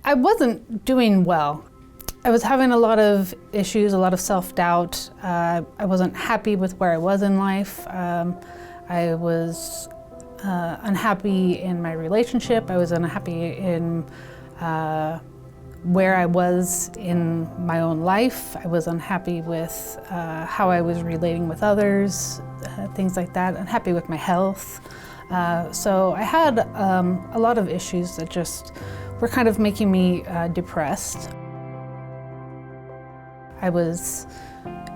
I wasn't doing well. I was having a lot of issues, a lot of self-doubt. I wasn't happy with where I was in life. I was unhappy in my relationship. I was unhappy in where I was in my own life. I was unhappy with how I was relating with others, things like that. Unhappy with my health. So I had a lot of issues that just were kind of making me depressed. I was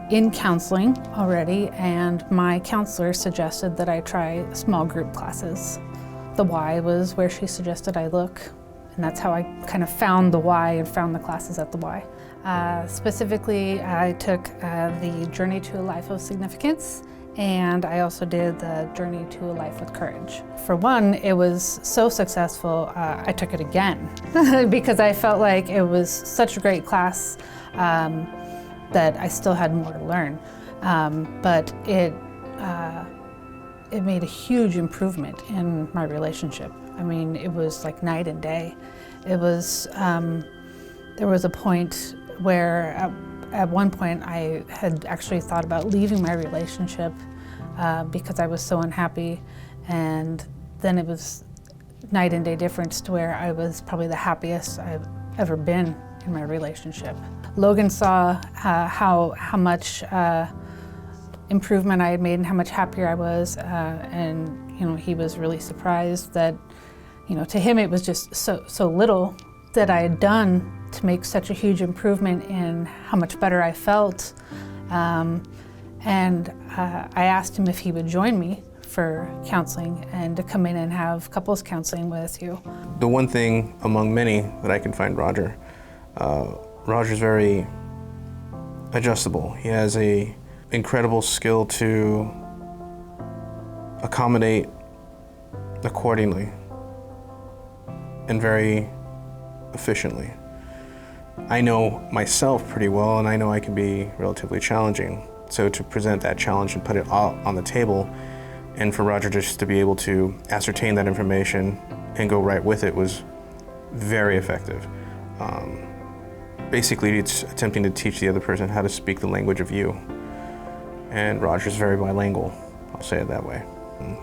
in counseling already, and my counselor suggested that I try small group classes. The Y was where she suggested I look, and that's how I kind of found the Y and found the classes at the Y. Specifically, I took the Journey to a Life of Significance, and I also did the Journey to a Life with Courage. For one, it was so successful, I took it again because I felt like it was such a great class that I still had more to learn. But it made a huge improvement in my relationship. I mean, it was like night and day. It was, there was a point where at one point I had actually thought about leaving my relationship because I was so unhappy, and then it was night and day difference to where I was probably the happiest I've ever been in my relationship. Logan saw how much improvement I had made and how much happier I was, and he was really surprised that to him it was just so little that I had done to make such a huge improvement in how much better I felt. And I asked him if he would join me for counseling and to come in and have couples counseling with you. The one thing among many that I can find Roger's very adjustable. He has an incredible skill to accommodate accordingly and very efficiently. I know myself pretty well, and I know I can be relatively challenging. So to present that challenge and put it all on the table, and for Roger just to be able to ascertain that information and go right with it was very effective. Basically, it's attempting to teach the other person how to speak the language of you. And Roger's very bilingual, I'll say it that way.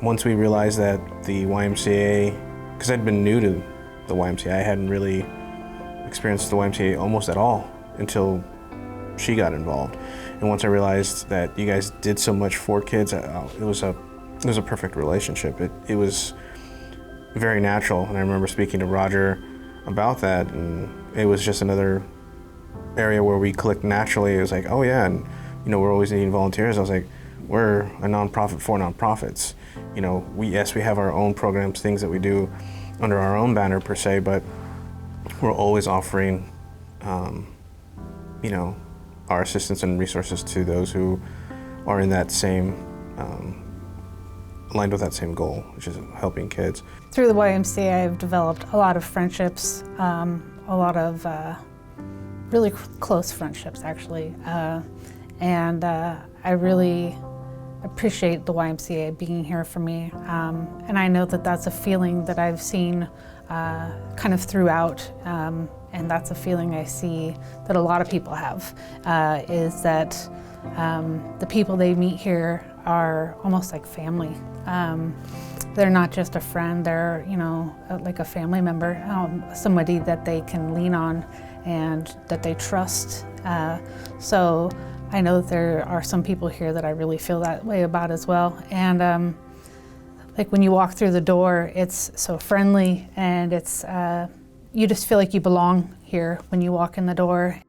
Once we realized that the YMCA, because I'd been new to the YMCA, I hadn't really experienced the YMCA almost at all until she got involved. And once I realized that you guys did so much for kids, it was a perfect relationship. It was very natural, and I remember speaking to Roger about that, and it was just another area where we clicked naturally. It was like, oh yeah, and we're always needing volunteers. I was like, we're a nonprofit for nonprofits. We have our own programs, things that we do under our own banner per se, but we're always offering, our assistance and resources to those who are in that same, aligned with that same goal, which is helping kids. Through the YMCA, I've developed a lot of friendships, a lot of really close friendships, actually. And I really appreciate the YMCA being here for me. And I know that that's a feeling that I've seen kind of throughout, and that's a feeling I see that a lot of people have, is that the people they meet here are almost like family. They're not just a friend, they're like a family member, somebody that they can lean on and that they trust. So I know that there are some people here that I really feel that way about as well. And like when you walk through the door, it's so friendly, and it's you just feel like you belong here when you walk in the door.